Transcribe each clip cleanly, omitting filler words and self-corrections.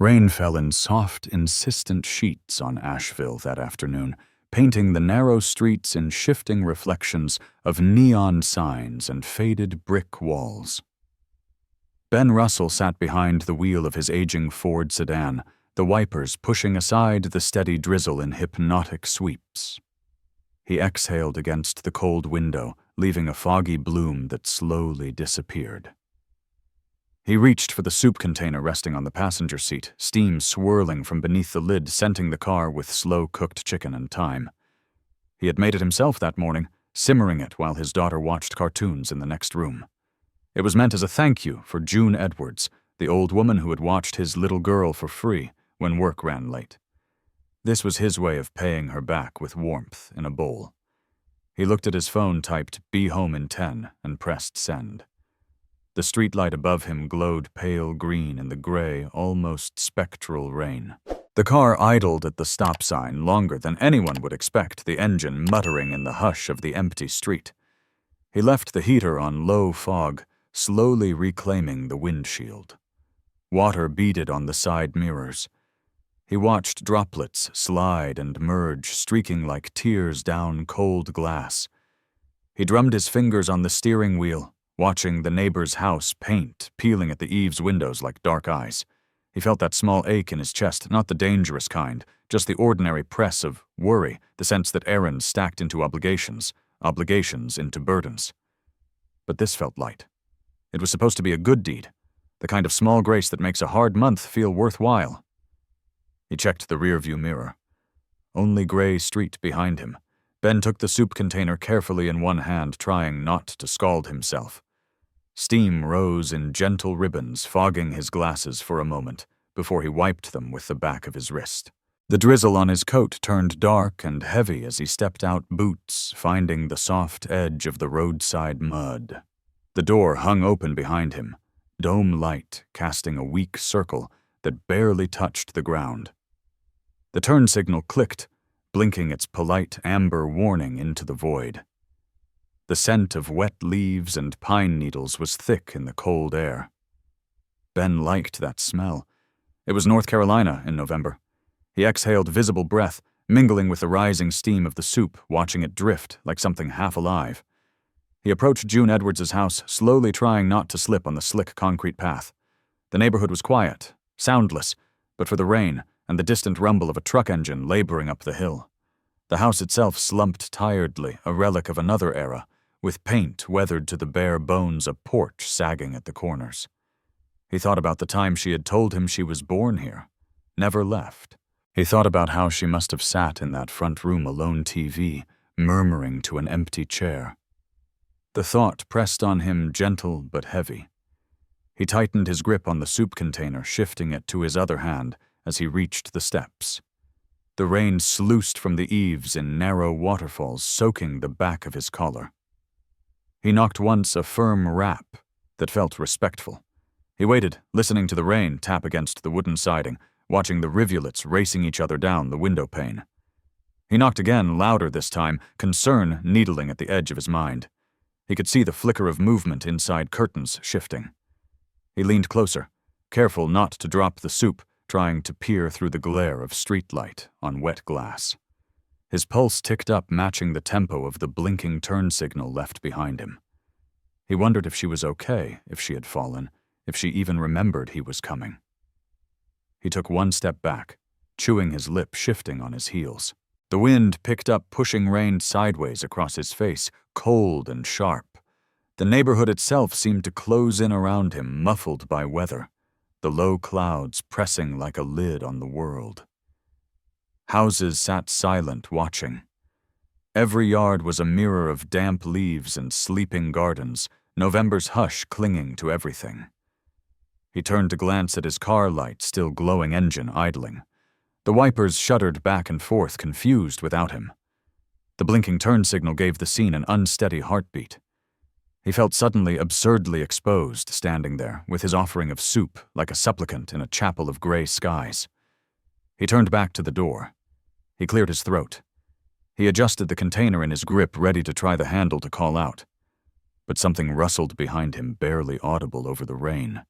Rain fell in soft, insistent sheets on Asheville that afternoon, painting the narrow streets in shifting reflections of neon signs and faded brick walls. Ben Russell sat behind the wheel of his aging Ford sedan, the wipers pushing aside the steady drizzle in hypnotic sweeps. He exhaled against the cold window, leaving a foggy bloom that slowly disappeared. He reached for the soup container resting on the passenger seat, steam swirling from beneath the lid, scenting the car with slow-cooked chicken and thyme. He had made it himself that morning, simmering it while his daughter watched cartoons in the next room. It was meant as a thank you for June Edwards, the old woman who had watched his little girl for free when work ran late. This was his way of paying her back with warmth in a bowl. He looked at his phone, typed "Be home in 10" and pressed send. The streetlight above him glowed pale green in the gray, almost spectral rain. The car idled at the stop sign longer than anyone would expect, the engine muttering in the hush of the empty street. He left the heater on low fog, slowly reclaiming the windshield. Water beaded on the side mirrors. He watched droplets slide and merge, streaking like tears down cold glass. He drummed his fingers on the steering wheel, watching the neighbor's house paint peeling at the eaves windows like dark eyes. He felt that small ache in his chest, not the dangerous kind, just the ordinary press of worry, the sense that errands stacked into obligations, obligations into burdens. But this felt light. It was supposed to be a good deed, the kind of small grace that makes a hard month feel worthwhile. He checked the rearview mirror. Only gray street behind him. Ben took the soup container carefully in one hand, trying not to scald himself. Steam rose in gentle ribbons, fogging his glasses for a moment before he wiped them with the back of his wrist. The drizzle on his coat turned dark and heavy as he stepped out, boots finding the soft edge of the roadside mud. The door hung open behind him, dome light casting a weak circle that barely touched the ground. The turn signal clicked, blinking its polite amber warning into the void. The scent of wet leaves and pine needles was thick in the cold air. Ben liked that smell. It was North Carolina in November. He exhaled visible breath, mingling with the rising steam of the soup, watching it drift like something half alive. He approached June Edwards' house, slowly trying not to slip on the slick concrete path. The neighborhood was quiet, soundless, but for the rain and the distant rumble of a truck engine laboring up the hill. The house itself slumped tiredly, a relic of another era, with paint weathered to the bare bones, a porch sagging at the corners. He thought about the time she had told him she was born here, never left. He thought about how she must have sat in that front room alone TV, murmuring to an empty chair. The thought pressed on him, gentle but heavy. He tightened his grip on the soup container, shifting it to his other hand as he reached the steps. The rain sluiced from the eaves in narrow waterfalls, soaking the back of his collar. He knocked once, a firm rap that felt respectful. He waited, listening to the rain tap against the wooden siding, watching the rivulets racing each other down the window pane. He knocked again, louder this time, concern needling at the edge of his mind. He could see the flicker of movement inside curtains shifting. He leaned closer, careful not to drop the soup, trying to peer through the glare of streetlight on wet glass. His pulse ticked up, matching the tempo of the blinking turn signal left behind him. He wondered if she was okay, if she had fallen, if she even remembered he was coming. He took one step back, chewing his lip, shifting on his heels. The wind picked up, pushing rain sideways across his face, cold and sharp. The neighborhood itself seemed to close in around him, muffled by weather, the low clouds pressing like a lid on the world. Houses sat silent, watching. Every yard was a mirror of damp leaves and sleeping gardens, November's hush clinging to everything. He turned to glance at his car light, still glowing engine idling. The wipers shuddered back and forth, confused without him. The blinking turn signal gave the scene an unsteady heartbeat. He felt suddenly absurdly exposed, standing there, with his offering of soup like a supplicant in a chapel of gray skies. He turned back to the door. He cleared his throat. He adjusted the container in his grip, ready to try the handle to call out. But something rustled behind him, barely audible over the rain.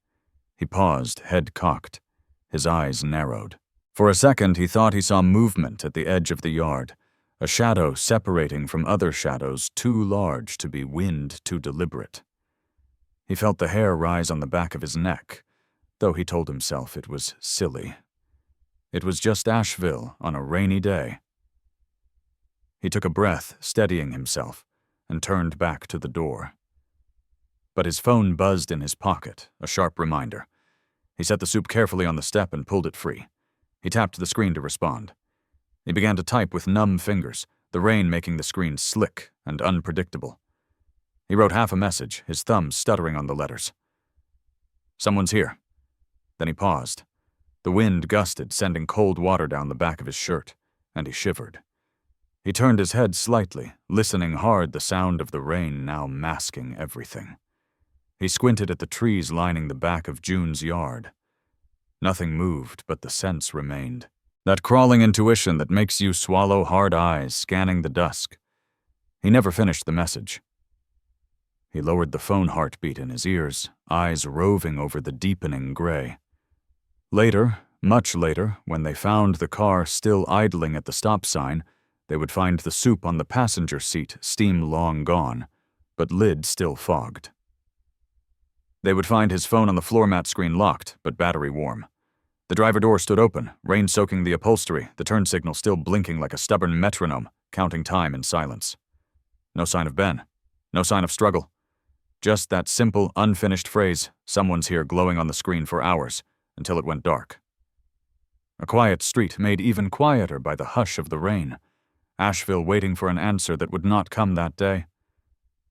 He paused, head cocked. His eyes narrowed. For a second, he thought he saw movement at the edge of the yard, a shadow separating from other shadows too large to be wind too deliberate. He felt the hair rise on the back of his neck, though he told himself it was silly. It was just Asheville on a rainy day. He took a breath, steadying himself, and turned back to the door. But his phone buzzed in his pocket, a sharp reminder. He set the soup carefully on the step and pulled it free. He tapped the screen to respond. He began to type with numb fingers, the rain making the screen slick and unpredictable. He wrote half a message, his thumbs stuttering on the letters. "Someone's here." Then he paused. The wind gusted, sending cold water down the back of his shirt, and he shivered. He turned his head slightly, listening hard, the sound of the rain now masking everything. He squinted at the trees lining the back of June's yard. Nothing moved, but the sense remained. That crawling intuition that makes you swallow hard eyes, scanning the dusk. He never finished the message. He lowered the phone heartbeat in his ears, eyes roving over the deepening gray. Later, much later, when they found the car still idling at the stop sign, they would find the soup on the passenger seat, steam long gone, but lid still fogged. They would find his phone on the floor mat screen locked, but battery warm. The driver door stood open, rain soaking the upholstery, the turn signal still blinking like a stubborn metronome, counting time in silence. No sign of Ben. No sign of struggle. Just that simple, unfinished phrase, "Someone's here," glowing on the screen for hours, until it went dark. A quiet street made even quieter by the hush of the rain. Asheville waiting for an answer that would not come that day.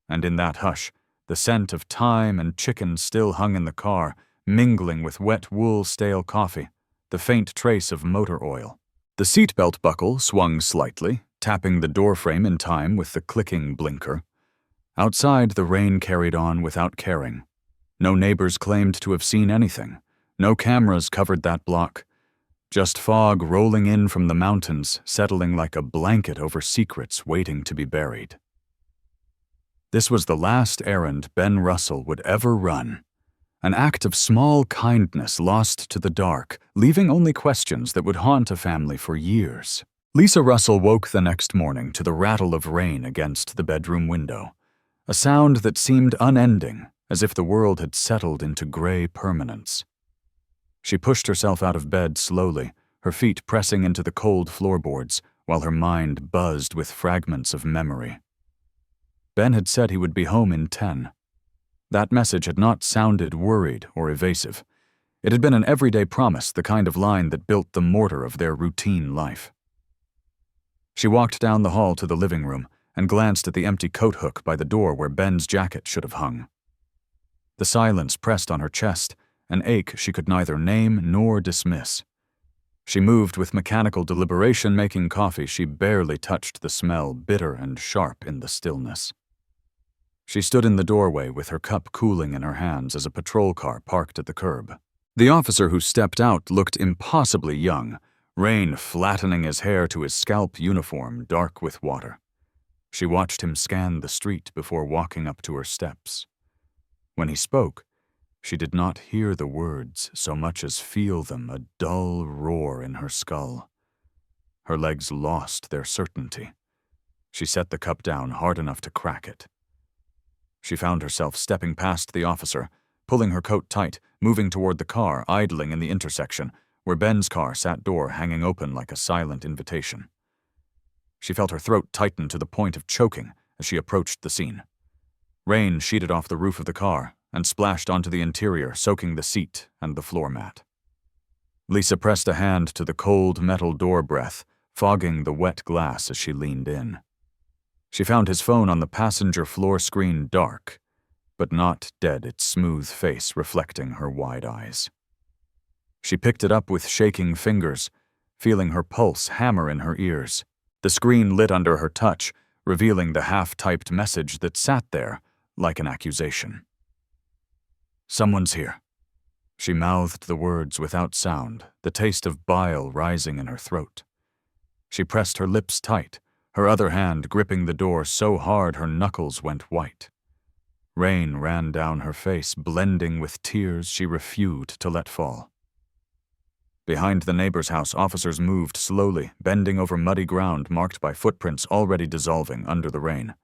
And in that hush, the scent of thyme and chicken still hung in the car, mingling with wet wool stale coffee, the faint trace of motor oil. The seatbelt buckle swung slightly, tapping the doorframe in time with the clicking blinker. Outside, the rain carried on without caring. No neighbors claimed to have seen anything. No cameras covered that block. Just fog rolling in from the mountains, settling like a blanket over secrets waiting to be buried. This was the last errand Ben Russell would ever run. An act of small kindness lost to the dark, leaving only questions that would haunt a family for years. Lisa Russell woke the next morning to the rattle of rain against the bedroom window, a sound that seemed unending, as if the world had settled into gray permanence. She pushed herself out of bed slowly, her feet pressing into the cold floorboards, while her mind buzzed with fragments of memory. Ben had said he would be home in 10. That message had not sounded worried or evasive. It had been an everyday promise, the kind of line that built the mortar of their routine life. She walked down the hall to the living room and glanced at the empty coat hook by the door where Ben's jacket should have hung. The silence pressed on her chest, an ache she could neither name nor dismiss. She moved with mechanical deliberation, making coffee she barely touched, the smell bitter and sharp in the stillness. She stood in the doorway with her cup cooling in her hands as a patrol car parked at the curb. The officer who stepped out looked impossibly young, rain flattening his hair to his scalp uniform dark with water. She watched him scan the street before walking up to her steps. When he spoke, she did not hear the words so much as feel them, a dull roar in her skull. Her legs lost their certainty. She set the cup down hard enough to crack it. She found herself stepping past the officer, pulling her coat tight, moving toward the car, idling in the intersection, where Ben's car sat door hanging open like a silent invitation. She felt her throat tighten to the point of choking as she approached the scene. Rain sheeted off the roof of the car and splashed onto the interior, soaking the seat and the floor mat. Lisa pressed a hand to the cold metal door breath, fogging the wet glass as she leaned in. She found his phone on the passenger floor screen dark, but not dead, its smooth face reflecting her wide eyes. She picked it up with shaking fingers, feeling her pulse hammer in her ears. The screen lit under her touch, revealing the half-typed message that sat there like an accusation. "Someone's here." She mouthed the words without sound, the taste of bile rising in her throat. She pressed her lips tight, her other hand gripping the door so hard her knuckles went white. Rain ran down her face, blending with tears she refused to let fall. Behind the neighbor's house, officers moved slowly, bending over muddy ground marked by footprints already dissolving under the rain.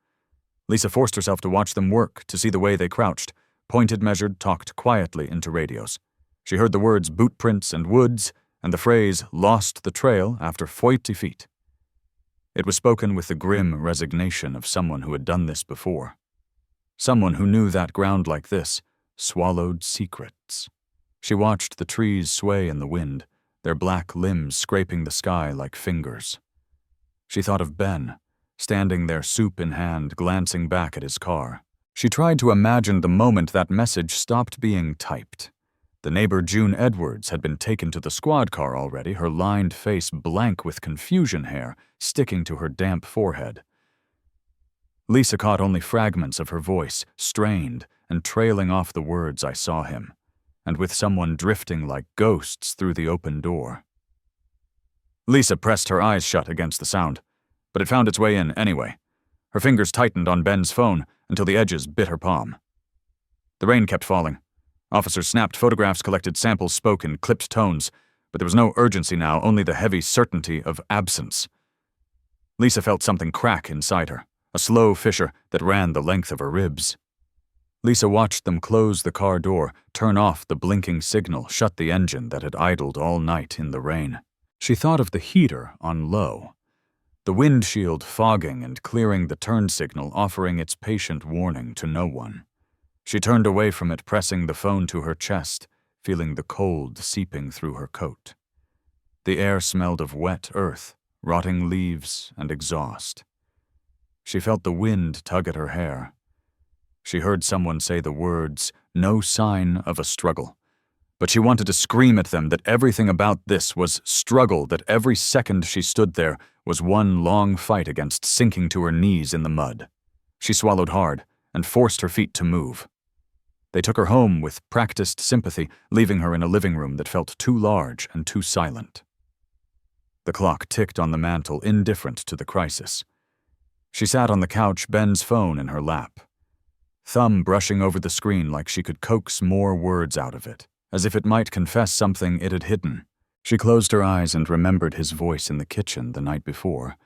Lisa forced herself to watch them work, to see the way they crouched, pointed, measured, talked quietly into radios. She heard the words boot prints and woods, and the phrase lost the trail after 40 feet. It was spoken with the grim resignation of someone who had done this before. Someone who knew that ground like this swallowed secrets. She watched the trees sway in the wind, their black limbs scraping the sky like fingers. She thought of Ben, standing there, soup in hand, glancing back at his car. She tried to imagine the moment that message stopped being typed. The neighbor June Edwards had been taken to the squad car already, her lined face blank with confusion hair sticking to her damp forehead. Lisa caught only fragments of her voice, strained and trailing off the words "I saw him," and with someone drifting like ghosts through the open door. Lisa pressed her eyes shut against the sound, but it found its way in anyway. Her fingers tightened on Ben's phone until the edges bit her palm. The rain kept falling. Officers snapped photographs, collected samples, spoke in clipped tones, but there was no urgency now, only the heavy certainty of absence. Lisa felt something crack inside her, a slow fissure that ran the length of her ribs. Lisa watched them close the car door, turn off the blinking signal, shut the engine that had idled all night in the rain. She thought of the heater on low, the windshield fogging and clearing the turn signal, offering its patient warning to no one. She turned away from it, pressing the phone to her chest, feeling the cold seeping through her coat. The air smelled of wet earth, rotting leaves, and exhaust. She felt the wind tug at her hair. She heard someone say the words, "No sign of a struggle." But she wanted to scream at them that everything about this was struggle, that every second she stood there was one long fight against sinking to her knees in the mud. She swallowed hard and forced her feet to move. They took her home with practiced sympathy, leaving her in a living room that felt too large and too silent. The clock ticked on the mantel, indifferent to the crisis. She sat on the couch, Ben's phone in her lap, thumb brushing over the screen like she could coax more words out of it, as if it might confess something it had hidden. She closed her eyes and remembered his voice in the kitchen the night before,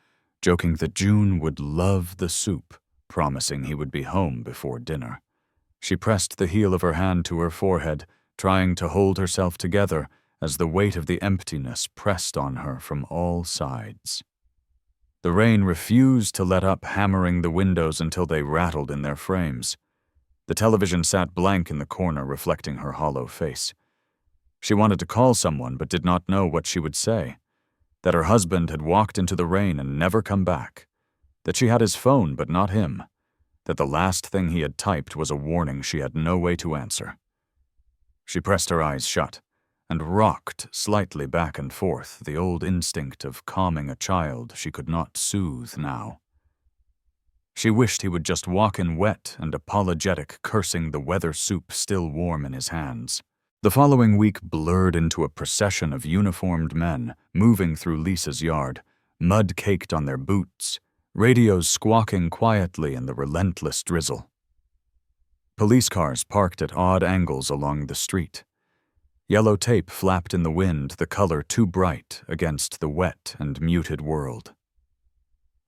joking that June would love the soup, promising he would be home before dinner. She pressed the heel of her hand to her forehead, trying to hold herself together as the weight of the emptiness pressed on her from all sides. The rain refused to let up, hammering the windows until they rattled in their frames. The television sat blank in the corner, reflecting her hollow face. She wanted to call someone but did not know what she would say. That her husband had walked into the rain and never come back. That she had his phone but not him. That the last thing he had typed was a warning she had no way to answer. She pressed her eyes shut and rocked slightly back and forth, the old instinct of calming a child she could not soothe now. She wished he would just walk in wet and apologetic, cursing the weather soup still warm in his hands. The following week blurred into a procession of uniformed men moving through Lisa's yard, mud caked on their boots, radios squawking quietly in the relentless drizzle. Police cars parked at odd angles along the street. Yellow tape flapped in the wind, the color too bright against the wet and muted world.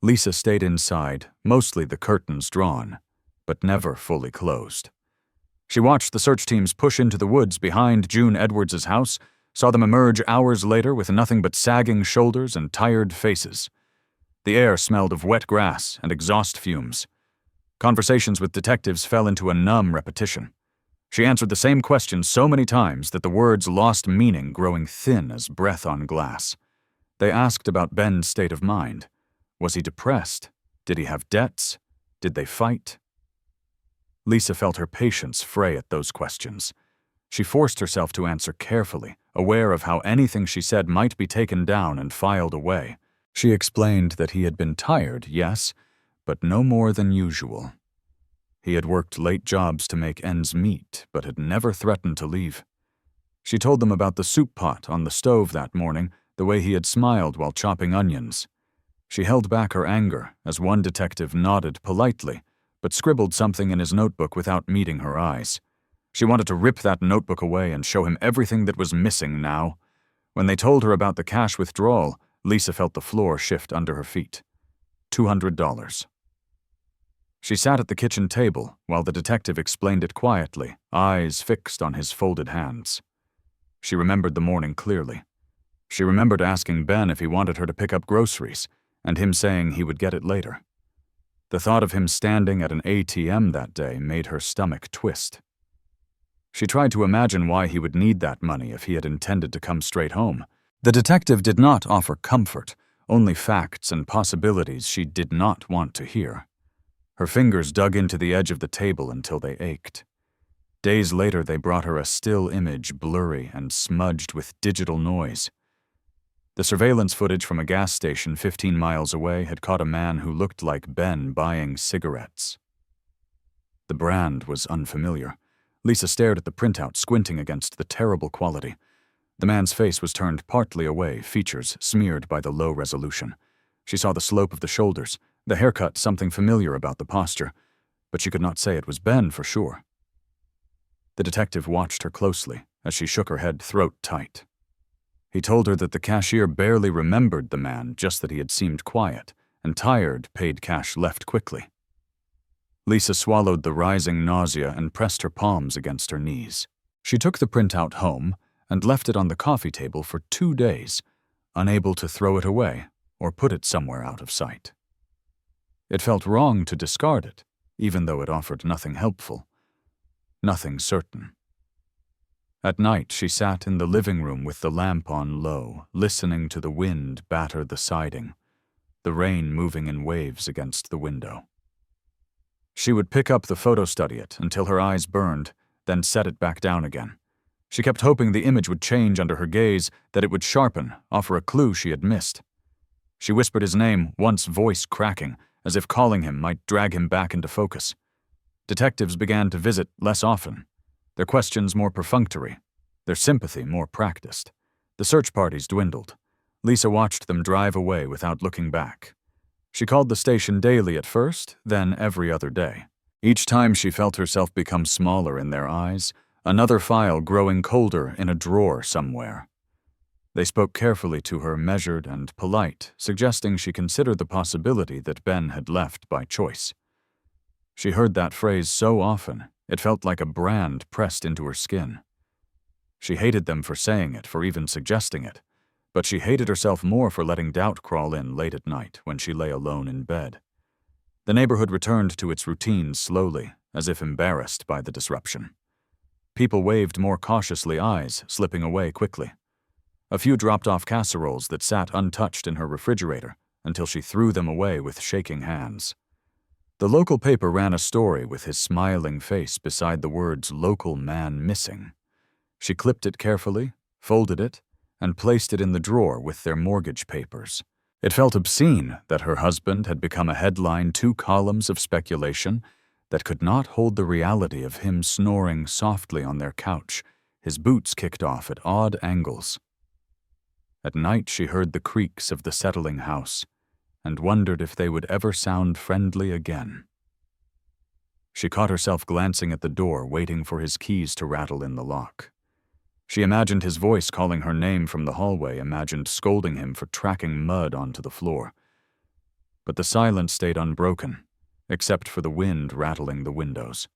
Lisa stayed inside, mostly the curtains drawn, but never fully closed. She watched the search teams push into the woods behind June Edwards' house, saw them emerge hours later with nothing but sagging shoulders and tired faces. The air smelled of wet grass and exhaust fumes. Conversations with detectives fell into a numb repetition. She answered the same question so many times that the words lost meaning, growing thin as breath on glass. They asked about Ben's state of mind. Was he depressed? Did he have debts? Did they fight? Lisa felt her patience fray at those questions. She forced herself to answer carefully, aware of how anything she said might be taken down and filed away. She explained that he had been tired, yes, but no more than usual. He had worked late jobs to make ends meet, but had never threatened to leave. She told them about the soup pot on the stove that morning, the way he had smiled while chopping onions. She held back her anger as one detective nodded politely, but scribbled something in his notebook without meeting her eyes. She wanted to rip that notebook away and show him everything that was missing now. When they told her about the cash withdrawal, Lisa felt the floor shift under her feet. $200. She sat at the kitchen table while the detective explained it quietly, eyes fixed on his folded hands. She remembered the morning clearly. She remembered asking Ben if he wanted her to pick up groceries, and him saying he would get it later. The thought of him standing at an ATM that day made her stomach twist. She tried to imagine why he would need that money if he had intended to come straight home. The detective did not offer comfort, only facts and possibilities she did not want to hear. Her fingers dug into the edge of the table until they ached. Days later, they brought her a still image, blurry and smudged with digital noise. The surveillance footage from a gas station 15 miles away had caught a man who looked like Ben buying cigarettes. The brand was unfamiliar. Lisa stared at the printout, squinting against the terrible quality. The man's face was turned partly away, features smeared by the low resolution. She saw the slope of the shoulders, the haircut, something familiar about the posture, but she could not say it was Ben for sure. The detective watched her closely as she shook her head, throat tight. He told her that the cashier barely remembered the man, just that he had seemed quiet, and tired, paid cash left quickly. Lisa swallowed the rising nausea and pressed her palms against her knees. She took the printout home and left it on the coffee table for 2 days, unable to throw it away or put it somewhere out of sight. It felt wrong to discard it, even though it offered nothing helpful, nothing certain. At night, she sat in the living room with the lamp on low, listening to the wind batter the siding, the rain moving in waves against the window. She would pick up the photo, study it until her eyes burned, then set it back down again. She kept hoping the image would change under her gaze, that it would sharpen, offer a clue she had missed. She whispered his name, once voice cracking, as if calling him might drag him back into focus. Detectives began to visit less often, their questions more perfunctory, their sympathy more practiced. The search parties dwindled. Lisa watched them drive away without looking back. She called the station daily at first, then every other day. Each time she felt herself become smaller in their eyes, another file growing colder in a drawer somewhere. They spoke carefully to her, measured and polite, suggesting she consider the possibility that Ben had left by choice. She heard that phrase so often, it felt like a brand pressed into her skin. She hated them for saying it, for even suggesting it, but she hated herself more for letting doubt crawl in late at night when she lay alone in bed. The neighborhood returned to its routine slowly, as if embarrassed by the disruption. People waved more cautiously, eyes slipping away quickly. A few dropped off casseroles that sat untouched in her refrigerator until she threw them away with shaking hands. The local paper ran a story with his smiling face beside the words "local man missing." She clipped it carefully, folded it, and placed it in the drawer with their mortgage papers. It felt obscene that her husband had become a headline 2 columns of speculation that could not hold the reality of him snoring softly on their couch, his boots kicked off at odd angles. At night she heard the creaks of the settling house and wondered if they would ever sound friendly again. She caught herself glancing at the door, waiting for his keys to rattle in the lock. She imagined his voice calling her name from the hallway, imagined scolding him for tracking mud onto the floor. But the silence stayed unbroken, except for the wind rattling the windows.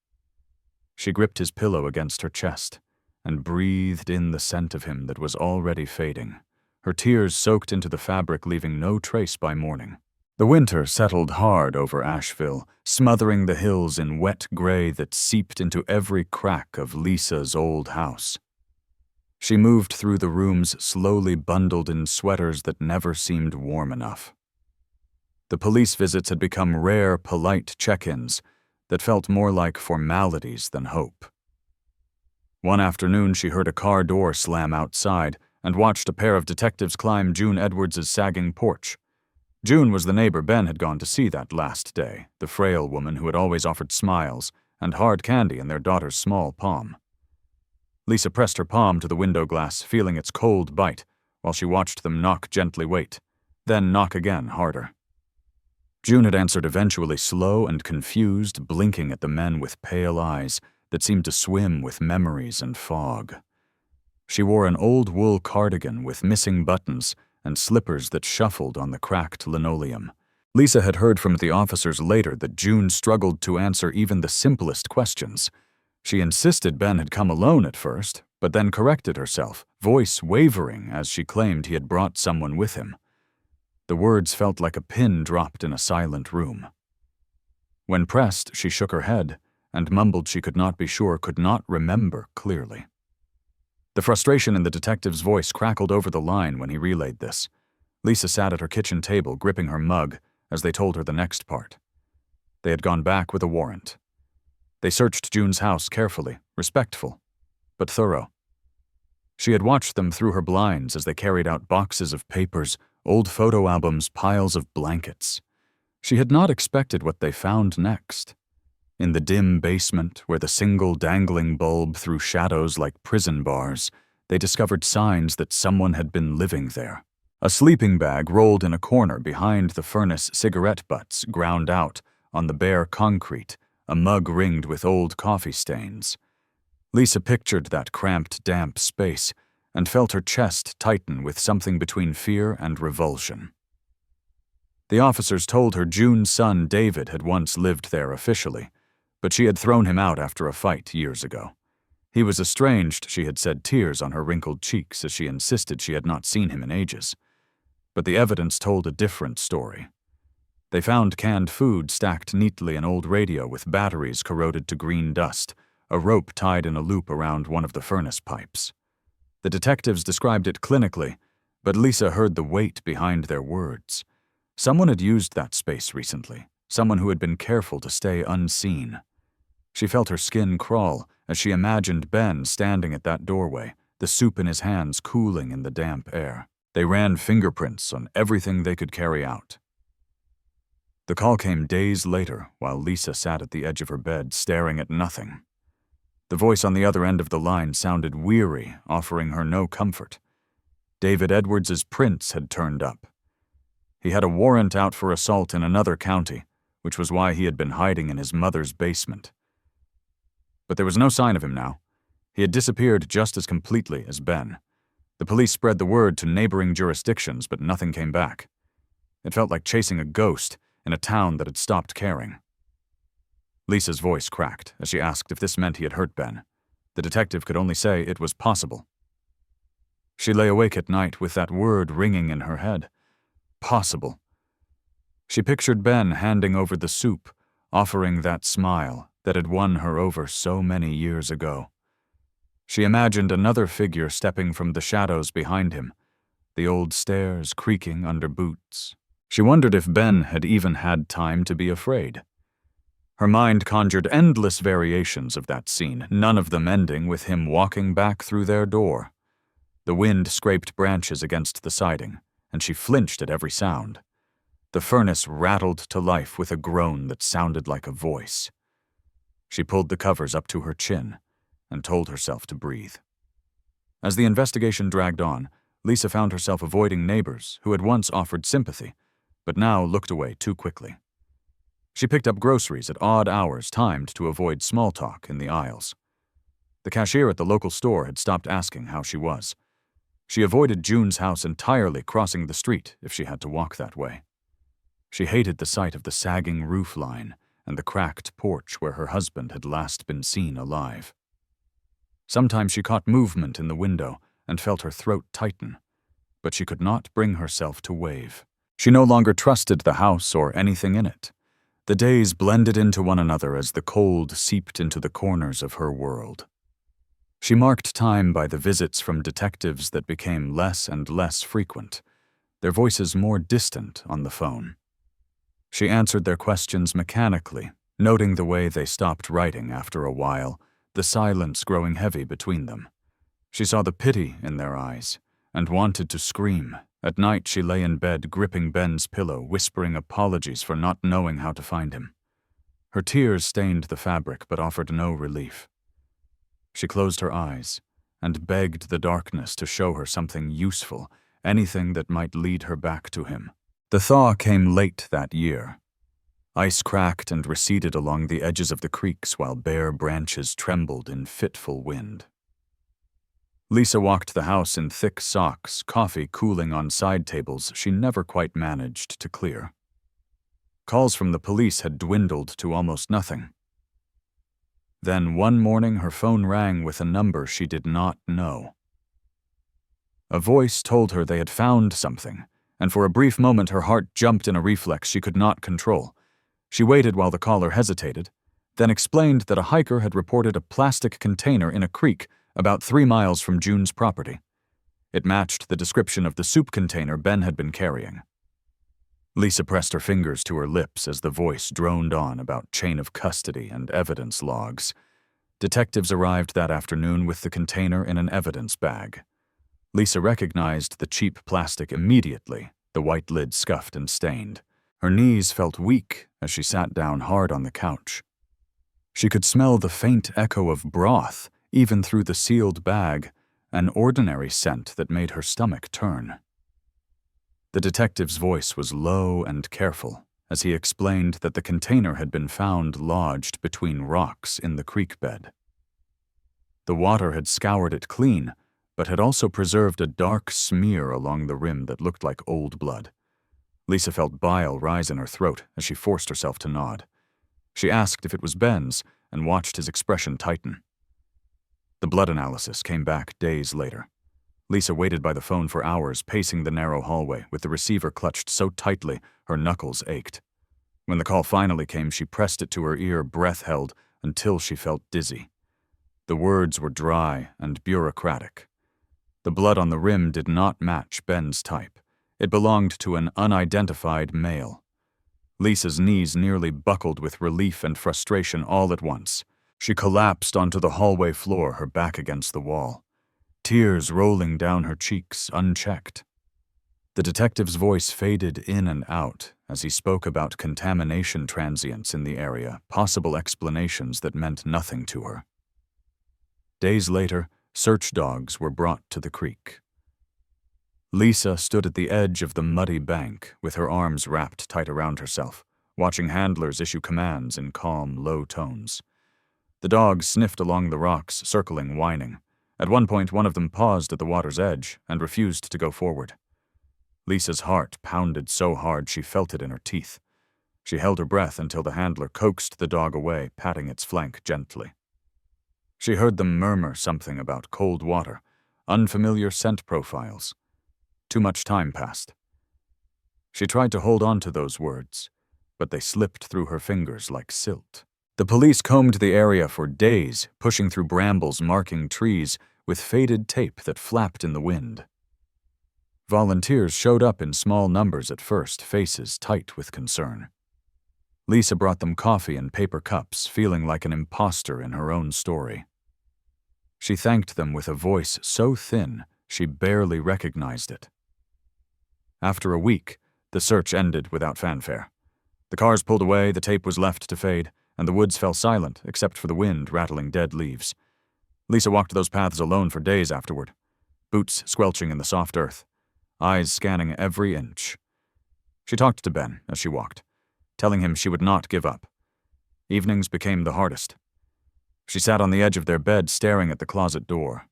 She gripped his pillow against her chest and breathed in the scent of him that was already fading. Her tears soaked into the fabric, leaving no trace by morning. The winter settled hard over Asheville, smothering the hills in wet gray that seeped into every crack of Lisa's old house. She moved through the rooms, slowly bundled in sweaters that never seemed warm enough. The police visits had become rare, polite check-ins that felt more like formalities than hope. One afternoon, she heard a car door slam outside and watched a pair of detectives climb June Edwards' sagging porch. June was the neighbor Ben had gone to see that last day, the frail woman who had always offered smiles and hard candy in their daughter's small palm. Lisa pressed her palm to the window glass, feeling its cold bite, while she watched them knock gently, wait, then knock again, harder. June had answered eventually, slow and confused, blinking at the men with pale eyes that seemed to swim with memories and fog. She wore an old wool cardigan with missing buttons and slippers that shuffled on the cracked linoleum. Lisa had heard from the officers later that June struggled to answer even the simplest questions. She insisted Ben had come alone at first, but then corrected herself, voice wavering as she claimed he had brought someone with him. The words felt like a pin dropped in a silent room. When pressed, she shook her head and mumbled she could not be sure, could not remember clearly. The frustration in the detective's voice crackled over the line when he relayed this. Lisa sat at her kitchen table, gripping her mug, as they told her the next part. They had gone back with a warrant. They searched June's house carefully, respectful, but thorough. She had watched them through her blinds as they carried out boxes of papers, old photo albums, piles of blankets. She had not expected what they found next. In the dim basement, where the single dangling bulb threw shadows like prison bars, they discovered signs that someone had been living there. A sleeping bag rolled in a corner behind the furnace, cigarette butts ground out on the bare concrete, a mug ringed with old coffee stains. Lisa pictured that cramped, damp space and felt her chest tighten with something between fear and revulsion. The officers told her June's son David had once lived there officially, but she had thrown him out after a fight years ago. He was estranged, she had said, tears on her wrinkled cheeks as she insisted she had not seen him in ages. But the evidence told a different story. They found canned food stacked neatly, an old radio with batteries corroded to green dust, a rope tied in a loop around one of the furnace pipes. The detectives described it clinically, but Lisa heard the weight behind their words. Someone had used that space recently, someone who had been careful to stay unseen. She felt her skin crawl as she imagined Ben standing at that doorway, the soup in his hands cooling in the damp air. They ran fingerprints on everything they could carry out. The call came days later while Lisa sat at the edge of her bed staring at nothing. The voice on the other end of the line sounded weary, offering her no comfort. David Edwards's prince had turned up. He had a warrant out for assault in another county, which was why he had been hiding in his mother's basement. But there was no sign of him now. He had disappeared just as completely as Ben. The police spread the word to neighboring jurisdictions, but nothing came back. It felt like chasing a ghost in a town that had stopped caring. Lisa's voice cracked as she asked if this meant he had hurt Ben. The detective could only say it was possible. She lay awake at night with that word ringing in her head. Possible. She pictured Ben handing over the soup, offering that smile that had won her over so many years ago. She imagined another figure stepping from the shadows behind him, the old stairs creaking under boots. She wondered if Ben had even had time to be afraid. Her mind conjured endless variations of that scene, none of them ending with him walking back through their door. The wind scraped branches against the siding, and she flinched at every sound. The furnace rattled to life with a groan that sounded like a voice. She pulled the covers up to her chin and told herself to breathe. As the investigation dragged on, Lisa found herself avoiding neighbors who had once offered sympathy, but now looked away too quickly. She picked up groceries at odd hours timed to avoid small talk in the aisles. The cashier at the local store had stopped asking how she was. She avoided June's house entirely, crossing the street if she had to walk that way. She hated the sight of the sagging roof line and the cracked porch where her husband had last been seen alive. Sometimes she caught movement in the window and felt her throat tighten, but she could not bring herself to wave. She no longer trusted the house or anything in it. The days blended into one another as the cold seeped into the corners of her world. She marked time by the visits from detectives that became less and less frequent, their voices more distant on the phone. She answered their questions mechanically, noting the way they stopped writing after a while, the silence growing heavy between them. She saw the pity in their eyes and wanted to scream. At night she lay in bed gripping Ben's pillow, whispering apologies for not knowing how to find him. Her tears stained the fabric but offered no relief. She closed her eyes and begged the darkness to show her something useful, anything that might lead her back to him. The thaw came late that year. Ice cracked and receded along the edges of the creeks while bare branches trembled in fitful wind. Lisa walked the house in thick socks, coffee cooling on side tables she never quite managed to clear. Calls from the police had dwindled to almost nothing. Then one morning her phone rang with a number she did not know. A voice told her they had found something, and for a brief moment her heart jumped in a reflex she could not control. She waited while the caller hesitated, then explained that a hiker had reported a plastic container in a creek about 3 miles from June's property. It matched the description of the soup container Ben had been carrying. Lisa pressed her fingers to her lips as the voice droned on about chain of custody and evidence logs. Detectives arrived that afternoon with the container in an evidence bag. Lisa recognized the cheap plastic immediately, the white lid scuffed and stained. Her knees felt weak as she sat down hard on the couch. She could smell the faint echo of broth, even through the sealed bag, an ordinary scent that made her stomach turn. The detective's voice was low and careful as he explained that the container had been found lodged between rocks in the creek bed. The water had scoured it clean, but had also preserved a dark smear along the rim that looked like old blood. Lisa felt bile rise in her throat as she forced herself to nod. She asked if it was Ben's and watched his expression tighten. The blood analysis came back days later. Lisa waited by the phone for hours, pacing the narrow hallway with the receiver clutched so tightly her knuckles ached. When the call finally came, she pressed it to her ear, breath held, until she felt dizzy. The words were dry and bureaucratic. The blood on the rim did not match Ben's type. It belonged to an unidentified male. Lisa's knees nearly buckled with relief and frustration all at once. She collapsed onto the hallway floor, her back against the wall, tears rolling down her cheeks unchecked. The detective's voice faded in and out as he spoke about contamination transients in the area, possible explanations that meant nothing to her. Days later, search dogs were brought to the creek. Lisa stood at the edge of the muddy bank with her arms wrapped tight around herself, watching handlers issue commands in calm, low tones. The dogs sniffed along the rocks, circling, whining. At one point, one of them paused at the water's edge and refused to go forward. Lisa's heart pounded so hard she felt it in her teeth. She held her breath until the handler coaxed the dog away, patting its flank gently. She heard them murmur something about cold water, unfamiliar scent profiles. Too much time passed. She tried to hold on to those words, but they slipped through her fingers like silt. The police combed the area for days, pushing through brambles marking trees with faded tape that flapped in the wind. Volunteers showed up in small numbers at first, faces tight with concern. Lisa brought them coffee in paper cups, feeling like an imposter in her own story. She thanked them with a voice so thin she barely recognized it. After a week, the search ended without fanfare. The cars pulled away, the tape was left to fade, and the woods fell silent except for the wind rattling dead leaves. Lisa walked those paths alone for days afterward, boots squelching in the soft earth, eyes scanning every inch. She talked to Ben as she walked, telling him she would not give up. Evenings became the hardest. She sat on the edge of their bed staring at the closet door.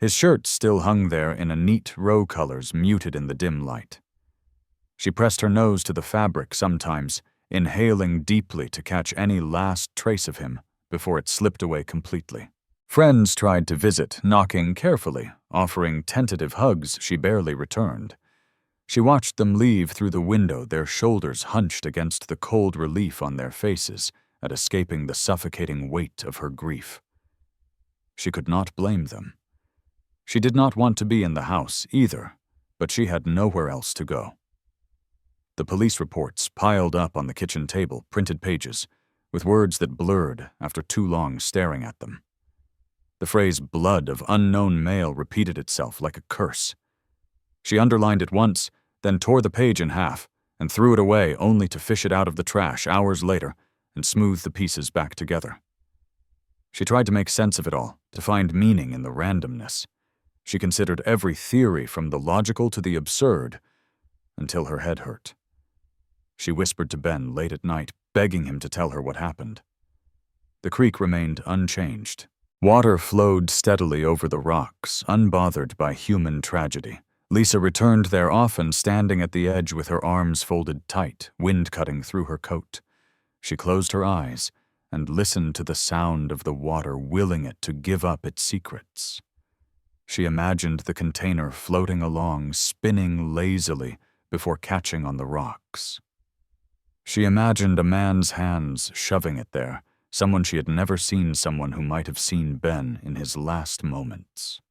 His shirt still hung there in a neat row colors muted in the dim light. She pressed her nose to the fabric sometimes, inhaling deeply to catch any last trace of him before it slipped away completely. Friends tried to visit, knocking carefully, offering tentative hugs she barely returned. She watched them leave through the window, their shoulders hunched against the cold relief on their faces at escaping the suffocating weight of her grief. She could not blame them. She did not want to be in the house either, but she had nowhere else to go. The police reports piled up on the kitchen table, printed pages, with words that blurred after too long staring at them. The phrase "blood of unknown male" repeated itself like a curse. She underlined it once, then tore the page in half and threw it away only to fish it out of the trash hours later and smooth the pieces back together. She tried to make sense of it all, to find meaning in the randomness. She considered every theory from the logical to the absurd, until her head hurt. She whispered to Ben late at night, begging him to tell her what happened. The creek remained unchanged, Water flowed steadily over the rocks, unbothered by human tragedy. Lisa returned there often, standing at the edge with her arms folded tight, wind cutting through her coat. She closed her eyes and listened to the sound of the water willing it to give up its secrets. She imagined the container floating along, spinning lazily before catching on the rocks. She imagined a man's hands shoving it there, someone she had never seen, someone who might have seen Ben in his last moments.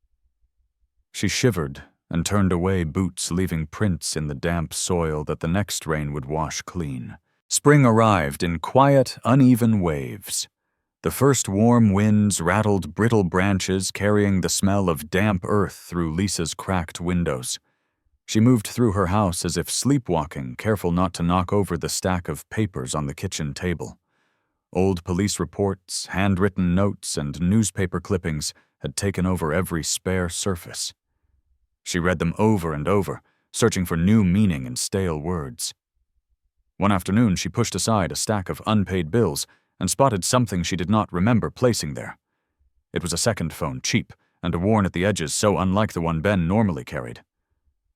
She shivered and turned away, boots leaving prints in the damp soil that the next rain would wash clean. Spring arrived in quiet, uneven waves. The first warm winds rattled brittle branches, carrying the smell of damp earth through Lisa's cracked windows. She moved through her house as if sleepwalking, careful not to knock over the stack of papers on the kitchen table. Old police reports, handwritten notes, and newspaper clippings had taken over every spare surface. She read them over and over, searching for new meaning in stale words. One afternoon, she pushed aside a stack of unpaid bills and spotted something she did not remember placing there. It was a second phone, cheap, and worn at the edges, so unlike the one Ben normally carried.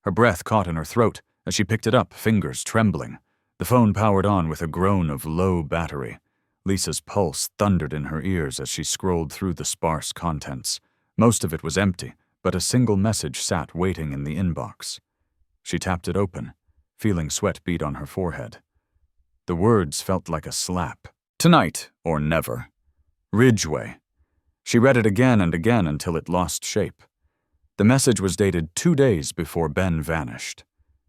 Her breath caught in her throat as she picked it up, fingers trembling. The phone powered on with a groan of low battery. Lisa's pulse thundered in her ears as she scrolled through the sparse contents. Most of it was empty, but a single message sat waiting in the inbox. She tapped it open, feeling sweat bead on her forehead. The words felt like a slap. Tonight or never. Ridgeway. She read it again and again until it lost shape. The message was dated 2 days before Ben vanished.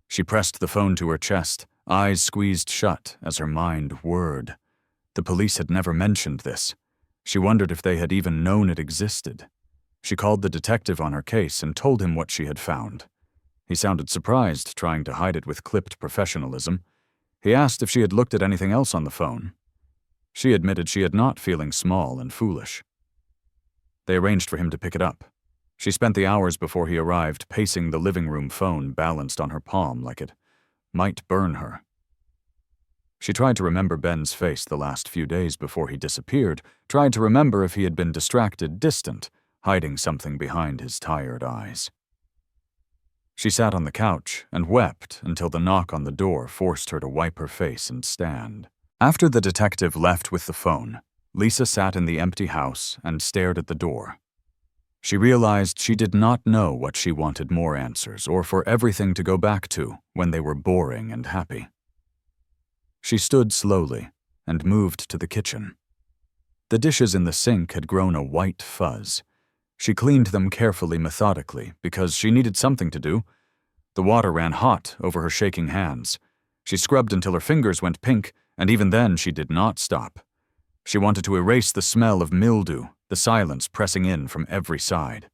She pressed the phone to her chest, eyes squeezed shut as her mind whirred. The police had never mentioned this. She wondered if they had even known it existed. She called the detective on her case and told him what she had found. He sounded surprised, trying to hide it with clipped professionalism. He asked if she had looked at anything else on the phone. She admitted she had not, feeling small and foolish. They arranged for him to pick it up. She spent the hours before he arrived pacing the living room phone balanced on her palm like it might burn her. She tried to remember Ben's face the last few days before he disappeared, tried to remember if he had been distracted, distant, hiding something behind his tired eyes. She sat on the couch and wept until the knock on the door forced her to wipe her face and stand. After the detective left with the phone, Lisa sat in the empty house and stared at the door. She realized she did not know what she wanted more answers or for everything to go back to when they were boring and happy. She stood slowly and moved to the kitchen. The dishes in the sink had grown a white fuzz. She cleaned them carefully, methodically, because she needed something to do. The water ran hot over her shaking hands. She scrubbed until her fingers went pink, and even then she did not stop. She wanted to erase the smell of mildew, the silence pressing in from every side.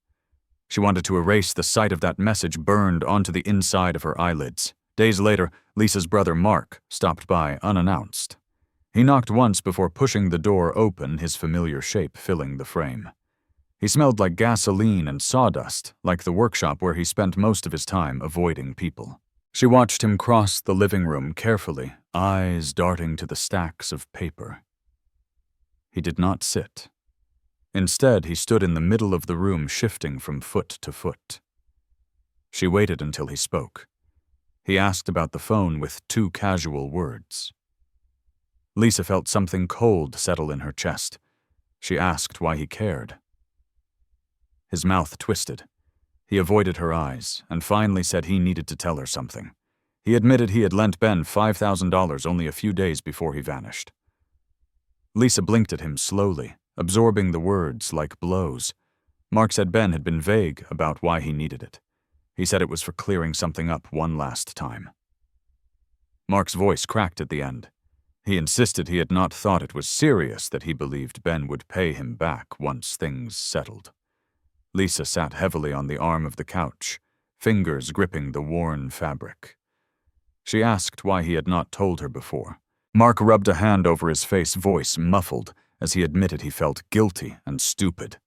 She wanted to erase the sight of that message burned onto the inside of her eyelids. Days later, Lisa's brother Mark stopped by unannounced. He knocked once before pushing the door open, his familiar shape filling the frame. He smelled like gasoline and sawdust, like the workshop where he spent most of his time avoiding people. She watched him cross the living room carefully, eyes darting to the stacks of paper. He did not sit. Instead, he stood in the middle of the room, shifting from foot to foot. She waited until he spoke. He asked about the phone with 2 casual words. Lisa felt something cold settle in her chest. She asked why he cared. His mouth twisted. He avoided her eyes and finally said he needed to tell her something. He admitted he had lent Ben $5,000 only a few days before he vanished. Lisa blinked at him slowly, absorbing the words like blows. Mark said Ben had been vague about why he needed it. He said it was for clearing something up one last time. Mark's voice cracked at the end. He insisted he had not thought it was serious, that he believed Ben would pay him back once things settled. Lisa sat heavily on the arm of the couch, fingers gripping the worn fabric. She asked why he had not told her before. Mark rubbed a hand over his face, voice muffled, as he admitted he felt guilty and stupid.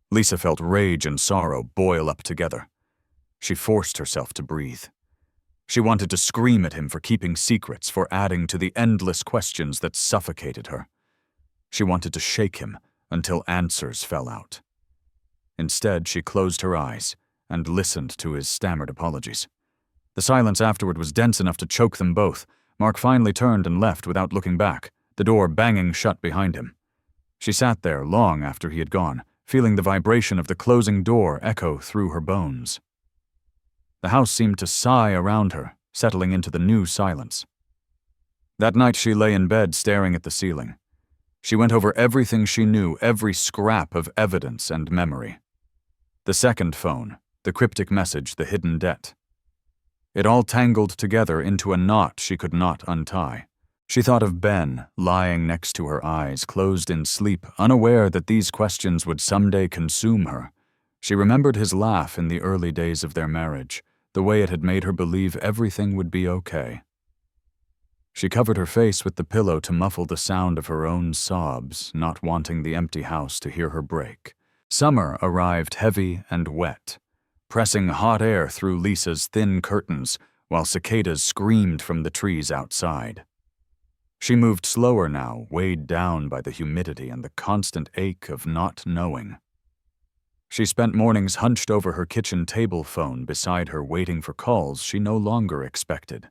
Lisa felt rage and sorrow boil up together. She forced herself to breathe. She wanted to scream at him for keeping secrets, for adding to the endless questions that suffocated her. She wanted to shake him, until answers fell out. Instead, she closed her eyes and listened to his stammered apologies. The silence afterward was dense enough to choke them both. Mark finally turned and left without looking back, the door banging shut behind him. She sat there long after he had gone, feeling the vibration of the closing door echo through her bones. The house seemed to sigh around her, settling into the new silence. That night she lay in bed staring at the ceiling. She went over everything she knew, every scrap of evidence and memory. The second phone, the cryptic message, the hidden debt. It all tangled together into a knot she could not untie. She thought of Ben, lying next to her eyes, closed in sleep, unaware that these questions would someday consume her. She remembered his laugh in the early days of their marriage, the way it had made her believe everything would be okay. She covered her face with the pillow to muffle the sound of her own sobs, not wanting the empty house to hear her break. Summer arrived heavy and wet, pressing hot air through Lisa's thin curtains while cicadas screamed from the trees outside. She moved slower now, weighed down by the humidity and the constant ache of not knowing. She spent mornings hunched over her kitchen table phone beside her, waiting for calls she no longer expected.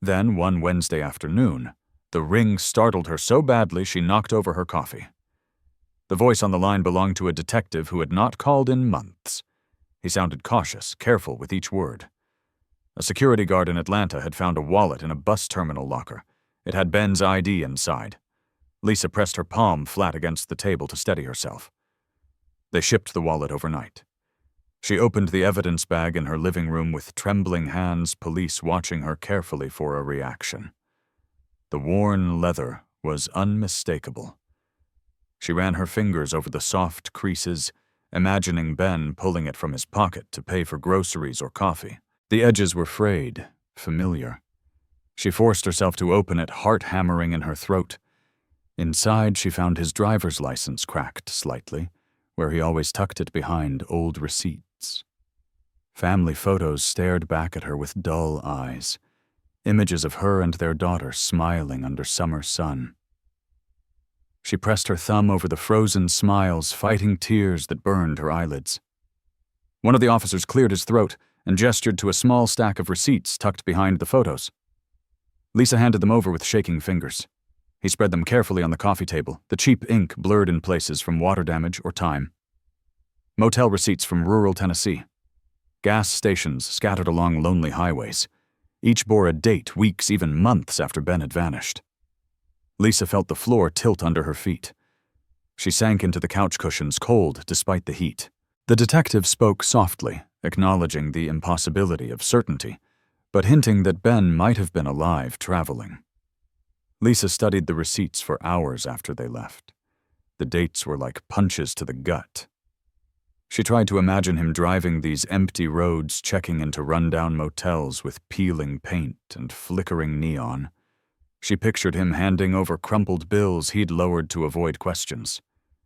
Then, one Wednesday afternoon, the ring startled her so badly she knocked over her coffee. The voice on the line belonged to a detective who had not called in months. He sounded cautious, careful with each word. A security guard in Atlanta had found a wallet in a bus terminal locker. It had Ben's ID inside. Lisa pressed her palm flat against the table to steady herself. They shipped the wallet overnight. She opened the evidence bag in her living room with trembling hands, police watching her carefully for a reaction. The worn leather was unmistakable. She ran her fingers over the soft creases, imagining Ben pulling it from his pocket to pay for groceries or coffee. The edges were frayed, familiar. She forced herself to open it, heart hammering in her throat. Inside, she found his driver's license cracked slightly, where he always tucked it behind old receipts. Family photos stared back at her with dull eyes, images of her and their daughter smiling under summer sun. She pressed her thumb over the frozen smiles, fighting tears that burned her eyelids. One of the officers cleared his throat and gestured to a small stack of receipts tucked behind the photos. Lisa handed them over with shaking fingers. He spread them carefully on the coffee table, the cheap ink blurred in places from water damage or time. Motel receipts from rural Tennessee. Gas stations scattered along lonely highways. Each bore a date, weeks, even months after Ben had vanished. Lisa felt the floor tilt under her feet. She sank into the couch cushions, cold despite the heat. The detective spoke softly, acknowledging the impossibility of certainty, but hinting that Ben might have been alive traveling. Lisa studied the receipts for hours after they left. The dates were like punches to the gut. She tried to imagine him driving these empty roads, checking into rundown motels with peeling paint and flickering neon. She pictured him handing over crumpled bills he'd lowered to avoid questions.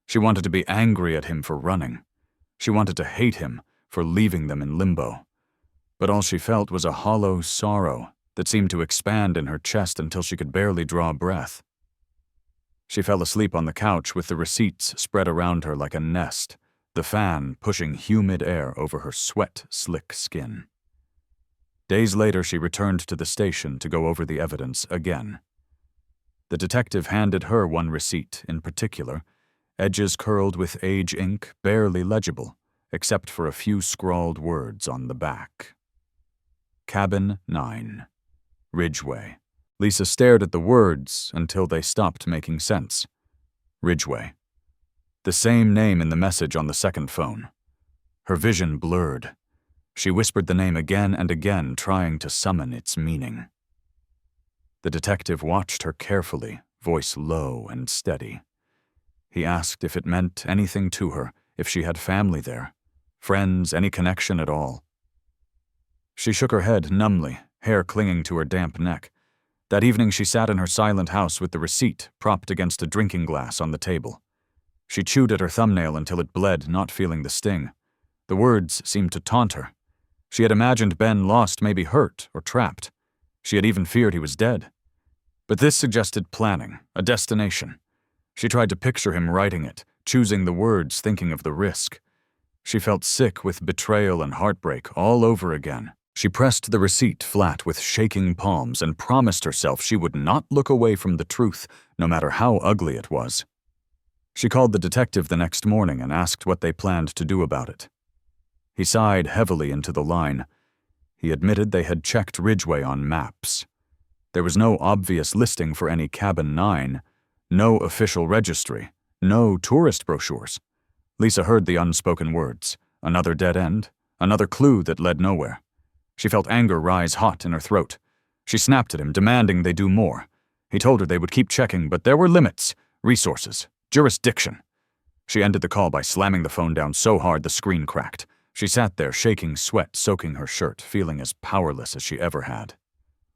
She wanted to be angry at him for running. She wanted to hate him for leaving them in limbo. But all she felt was a hollow sorrow that seemed to expand in her chest until she could barely draw breath. She fell asleep on the couch with the receipts spread around her like a nest, the fan pushing humid air over her sweat-slick skin. Days later, she returned to the station to go over the evidence again. The detective handed her one receipt in particular, edges curled with age ink, barely legible, except for a few scrawled words on the back. Cabin 9. Ridgeway. Lisa stared at the words until they stopped making sense. Ridgeway. The same name in the message on the second phone. Her vision blurred. She whispered the name again and again, trying to summon its meaning. The detective watched her carefully, voice low and steady. He asked if it meant anything to her, if she had family there, friends, any connection at all. She shook her head numbly, hair clinging to her damp neck. That evening she sat in her silent house with the receipt propped against a drinking glass on the table. She chewed at her thumbnail until it bled, not feeling the sting. The words seemed to taunt her. She had imagined Ben lost, maybe hurt or trapped. She had even feared he was dead. But this suggested planning, a destination. She tried to picture him writing it, choosing the words, thinking of the risk. She felt sick with betrayal and heartbreak all over again. She pressed the receipt flat with shaking palms and promised herself she would not look away from the truth, no matter how ugly it was. She called the detective the next morning and asked what they planned to do about it. He sighed heavily into the line. He admitted they had checked Ridgeway on maps. There was no obvious listing for any Cabin 9, no official registry, no tourist brochures. Lisa heard the unspoken words. Another dead end, another clue that led nowhere. She felt anger rise hot in her throat. She snapped at him, demanding they do more. He told her they would keep checking, but there were limits, resources, jurisdiction. She ended the call by slamming the phone down so hard the screen cracked. She sat there, shaking sweat soaking her shirt, feeling as powerless as she ever had.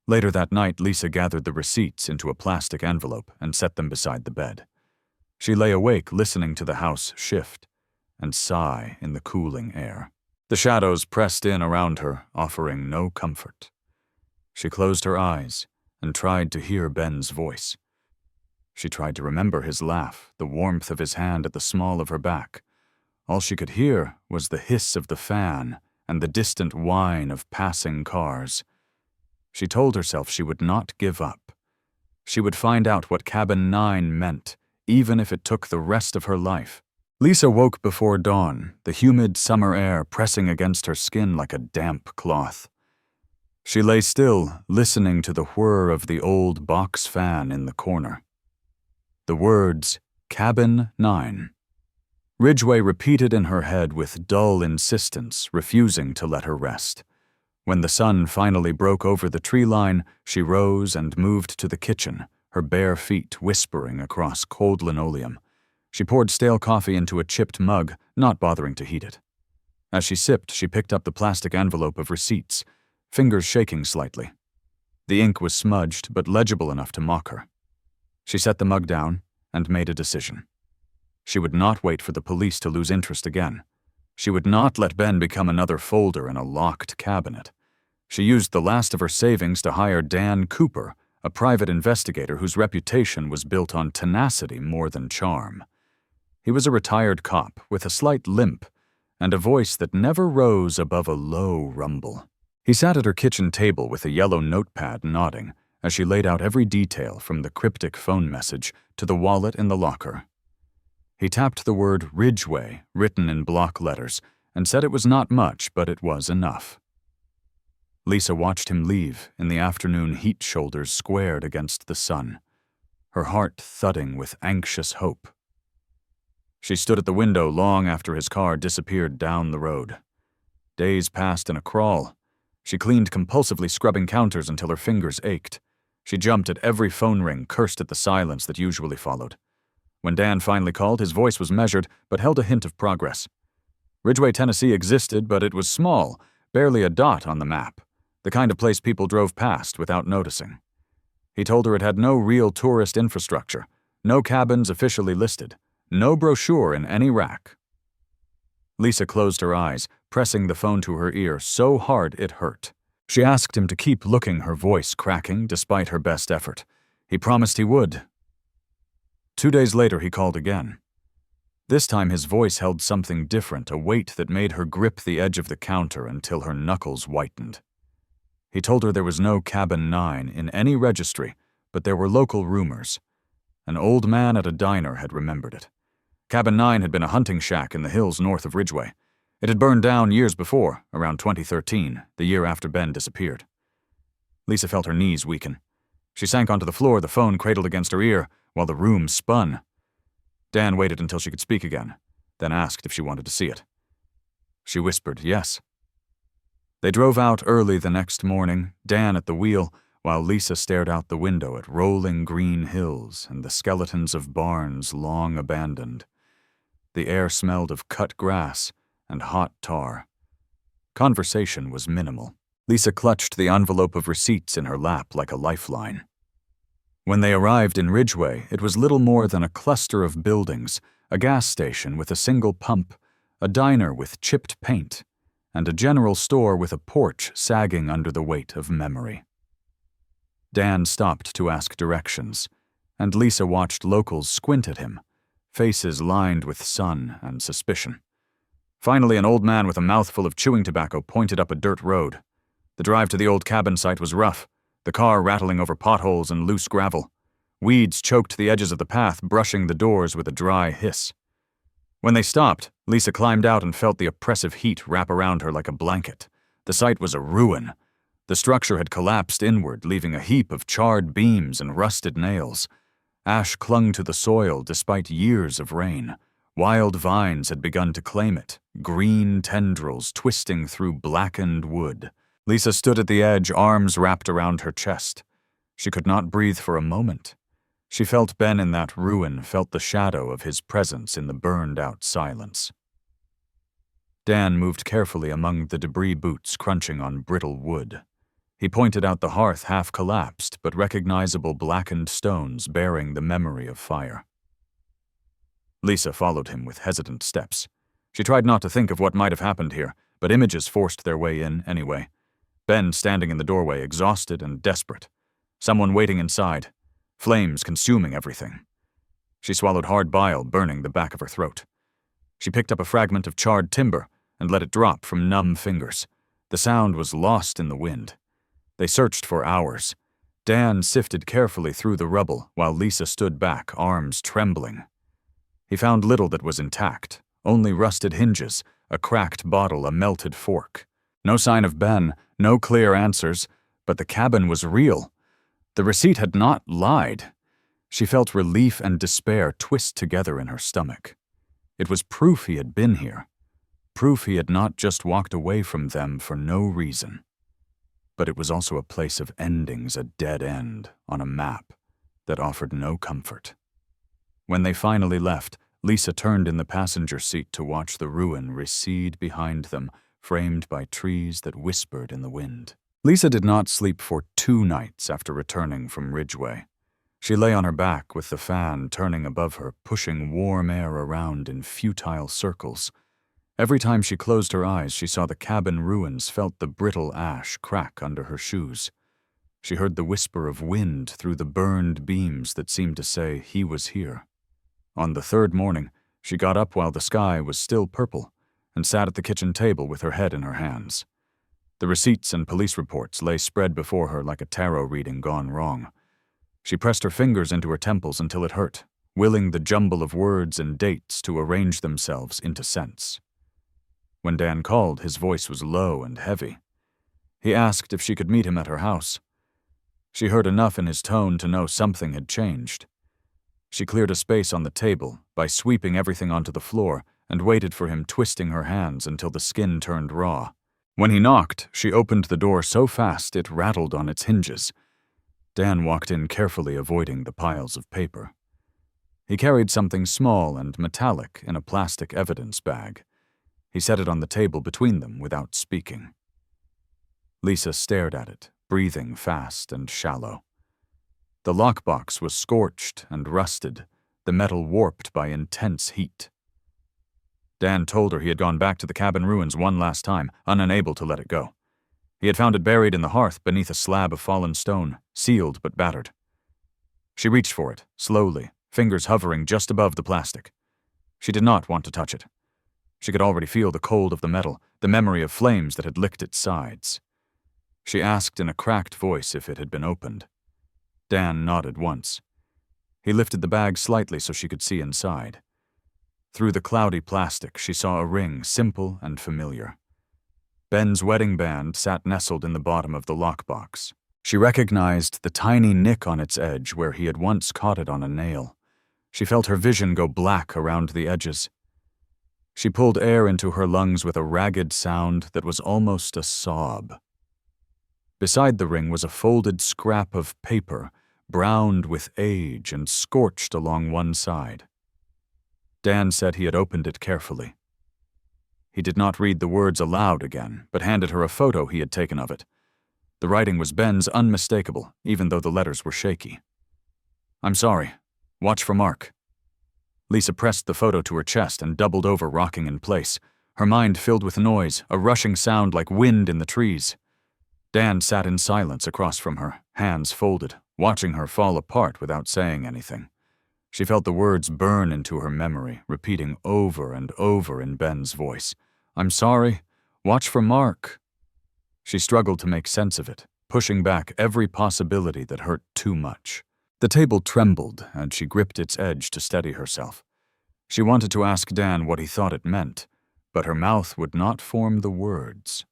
Later that night, Lisa gathered the receipts into a plastic envelope and set them beside the bed. She lay awake, listening to the house shift and sigh in the cooling air. The shadows pressed in around her, offering no comfort. She closed her eyes and tried to hear Ben's voice. She tried to remember his laugh, the warmth of his hand at the small of her back. All she could hear was the hiss of the fan and the distant whine of passing cars. She told herself she would not give up. She would find out what Cabin 9 meant, even if it took the rest of her life. Lisa woke before dawn, the humid summer air pressing against her skin like a damp cloth. She lay still, listening to the whir of the old box fan in the corner. The words, Cabin 9. Ridgeway repeated in her head with dull insistence, refusing to let her rest. When the sun finally broke over the tree line, she rose and moved to the kitchen, her bare feet whispering across cold linoleum. She poured stale coffee into a chipped mug, not bothering to heat it. As she sipped, she picked up the plastic envelope of receipts, fingers shaking slightly. The ink was smudged, but legible enough to mock her. She set the mug down and made a decision. She would not wait for the police to lose interest again. She would not let Ben become another folder in a locked cabinet. She used the last of her savings to hire Dan Cooper, a private investigator whose reputation was built on tenacity more than charm. He was a retired cop with a slight limp and a voice that never rose above a low rumble. He sat at her kitchen table with a yellow notepad nodding as she laid out every detail from the cryptic phone message to the wallet in the locker. He tapped the word Ridgeway written in block letters and said it was not much, but it was enough. Lisa watched him leave in the afternoon heat, shoulders squared against the sun, her heart thudding with anxious hope. She stood at the window long after his car disappeared down the road. Days passed in a crawl. She cleaned compulsively, scrubbing counters until her fingers ached. She jumped at every phone ring, cursed at the silence that usually followed. When Dan finally called, his voice was measured, but held a hint of progress. Ridgeway, Tennessee existed, but it was small, barely a dot on the map, the kind of place people drove past without noticing. He told her it had no real tourist infrastructure, no cabins officially listed, no brochure in any rack. Lisa closed her eyes, pressing the phone to her ear so hard it hurt. She asked him to keep looking, her voice cracking despite her best effort. He promised he would. 2 days later, he called again. This time his voice held something different, a weight that made her grip the edge of the counter until her knuckles whitened. He told her there was no Cabin 9 in any registry, but there were local rumors. An old man at a diner had remembered it. Cabin 9 had been a hunting shack in the hills north of Ridgeway. It had burned down years before, around 2013, the year after Ben disappeared. Lisa felt her knees weaken. She sank onto the floor, the phone cradled against her ear, while the room spun. Dan waited until she could speak again, then asked if she wanted to see it. She whispered yes. They drove out early the next morning, Dan at the wheel, while Lisa stared out the window at rolling green hills and the skeletons of barns long abandoned. The air smelled of cut grass and hot tar. Conversation was minimal. Lisa clutched the envelope of receipts in her lap like a lifeline. When they arrived in Ridgeway, it was little more than a cluster of buildings, a gas station with a single pump, a diner with chipped paint, and a general store with a porch sagging under the weight of memory. Dan stopped to ask directions. and Lisa watched locals squint at him, faces lined with sun and suspicion. Finally, an old man with a mouthful of chewing tobacco pointed up a dirt road. The drive to the old cabin site was rough, the car rattling over potholes and loose gravel. Weeds choked the edges of the path, brushing the doors with a dry hiss. When they stopped, Lisa climbed out and felt the oppressive heat wrap around her like a blanket. The site was a ruin. The structure had collapsed inward, leaving a heap of charred beams and rusted nails. Ash clung to the soil despite years of rain. Wild vines had begun to claim it, green tendrils twisting through blackened wood. Lisa stood at the edge, arms wrapped around her chest. She could not breathe for a moment. She felt Ben in that ruin, felt the shadow of his presence in the burned-out silence. Dan moved carefully among the debris boots crunching on brittle wood. He pointed out the hearth half-collapsed but recognizable blackened stones bearing the memory of fire. Lisa followed him with hesitant steps. She tried not to think of what might have happened here, but images forced their way in anyway. Ben standing in the doorway, exhausted and desperate. Someone waiting inside. Flames consuming everything. She swallowed hard bile, burning the back of her throat. She picked up a fragment of charred timber and let it drop from numb fingers. The sound was lost in the wind. They searched for hours. Dan sifted carefully through the rubble while Lisa stood back, arms trembling. He found little that was intact, only rusted hinges, a cracked bottle, a melted fork. No sign of Ben, no clear answers, but the cabin was real. The receipt had not lied. She felt relief and despair twist together in her stomach. It was proof he had been here. Proof he had not just walked away from them for no reason. But it was also a place of endings, a dead end, on a map that offered no comfort. When they finally left, Lisa turned in the passenger seat to watch the ruin recede behind them, framed by trees that whispered in the wind. Lisa did not sleep for 2 nights after returning from Ridgeway. She lay on her back with the fan turning above her, pushing warm air around in futile circles. Every time she closed her eyes, she saw the cabin ruins, felt the brittle ash crack under her shoes. She heard the whisper of wind through the burned beams that seemed to say he was here. On the 3rd morning, she got up while the sky was still purple and sat at the kitchen table with her head in her hands. The receipts and police reports lay spread before her like a tarot reading gone wrong. She pressed her fingers into her temples until it hurt, willing the jumble of words and dates to arrange themselves into sense. When Dan called, his voice was low and heavy. He asked if she could meet him at her house. She heard enough in his tone to know something had changed. She cleared a space on the table by sweeping everything onto the floor and waited for him, twisting her hands until the skin turned raw. When he knocked, she opened the door so fast it rattled on its hinges. Dan walked in carefully, avoiding the piles of paper. He carried something small and metallic in a plastic evidence bag. He set it on the table between them without speaking. Lisa stared at it, breathing fast and shallow. The lockbox was scorched and rusted, the metal warped by intense heat. Dan told her he had gone back to the cabin ruins one last time, unable to let it go. He had found it buried in the hearth beneath a slab of fallen stone, sealed but battered. She reached for it, slowly, fingers hovering just above the plastic. She did not want to touch it. She could already feel the cold of the metal, the memory of flames that had licked its sides. She asked in a cracked voice if it had been opened. Dan nodded once. He lifted the bag slightly so she could see inside. Through the cloudy plastic, she saw a ring, simple and familiar. Ben's wedding band sat nestled in the bottom of the lockbox. She recognized the tiny nick on its edge where he had once caught it on a nail. She felt her vision go black around the edges. She pulled air into her lungs with a ragged sound that was almost a sob. Beside the ring was a folded scrap of paper, browned with age and scorched along one side. Dan said he had opened it carefully. He did not read the words aloud again, but handed her a photo he had taken of it. The writing was Ben's, unmistakable, even though the letters were shaky. "I'm sorry. Watch for Mark." Lisa pressed the photo to her chest and doubled over, rocking in place, her mind filled with noise, a rushing sound like wind in the trees. Dan sat in silence across from her, hands folded, watching her fall apart without saying anything. She felt the words burn into her memory, repeating over and over in Ben's voice. "I'm sorry. Watch for Mark." She struggled to make sense of it, pushing back every possibility that hurt too much. The table trembled, and she gripped its edge to steady herself. She wanted to ask Dan what he thought it meant, but her mouth would not form the words.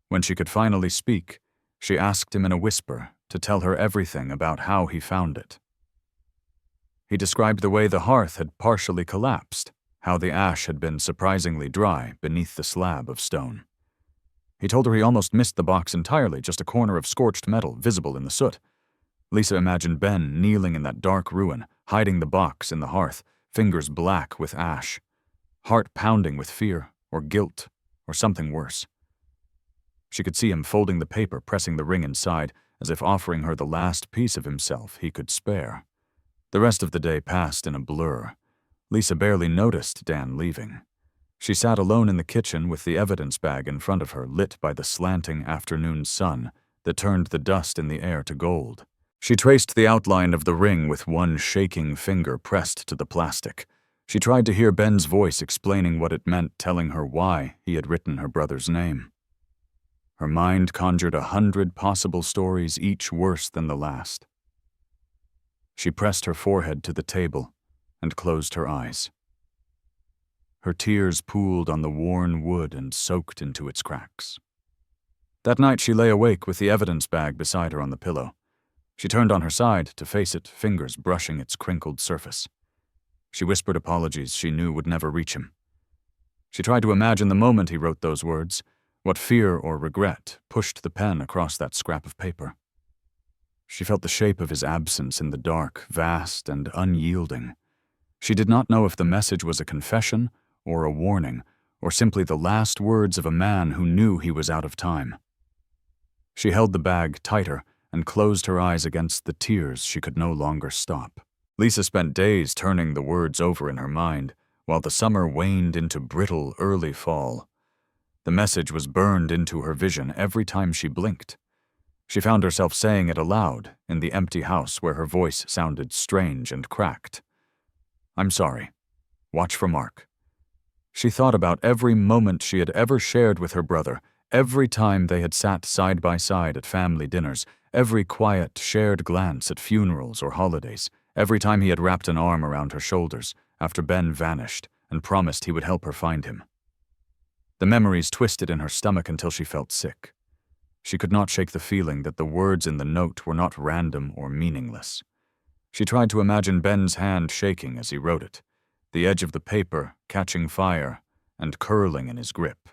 When she could finally speak, she asked him in a whisper to tell her everything about how he found it. He described the way the hearth had partially collapsed, how the ash had been surprisingly dry beneath the slab of stone. He told her he almost missed the box entirely, just a corner of scorched metal visible in the soot. Lisa imagined Ben kneeling in that dark ruin, hiding the box in the hearth, fingers black with ash, heart pounding with fear or guilt or something worse. She could see him folding the paper, pressing the ring inside, as if offering her the last piece of himself he could spare. The rest of the day passed in a blur. Lisa barely noticed Dan leaving. She sat alone in the kitchen with the evidence bag in front of her, lit by the slanting afternoon sun that turned the dust in the air to gold. She traced the outline of the ring with one shaking finger pressed to the plastic. She tried to hear Ben's voice explaining what it meant, telling her why he had written her brother's name. Her mind conjured 100 possible stories, each worse than the last. She pressed her forehead to the table and closed her eyes. Her tears pooled on the worn wood and soaked into its cracks. That night she lay awake with the evidence bag beside her on the pillow. She turned on her side to face it, fingers brushing its crinkled surface. She whispered apologies she knew would never reach him. She tried to imagine the moment he wrote those words, what fear or regret pushed the pen across that scrap of paper. She felt the shape of his absence in the dark, vast and unyielding. She did not know if the message was a confession or a warning, or simply the last words of a man who knew he was out of time. She held the bag tighter and closed her eyes against the tears she could no longer stop. Lisa spent days turning the words over in her mind, while the summer waned into brittle early fall. The message was burned into her vision every time she blinked. She found herself saying it aloud in the empty house where her voice sounded strange and cracked. "I'm sorry. Watch for Mark." She thought about every moment she had ever shared with her brother, every time they had sat side by side at family dinners, every quiet, shared glance at funerals or holidays, every time he had wrapped an arm around her shoulders after Ben vanished and promised he would help her find him. The memories twisted in her stomach until she felt sick. She could not shake the feeling that the words in the note were not random or meaningless. She tried to imagine Ben's hand shaking as he wrote it, the edge of the paper catching fire and curling in his grip.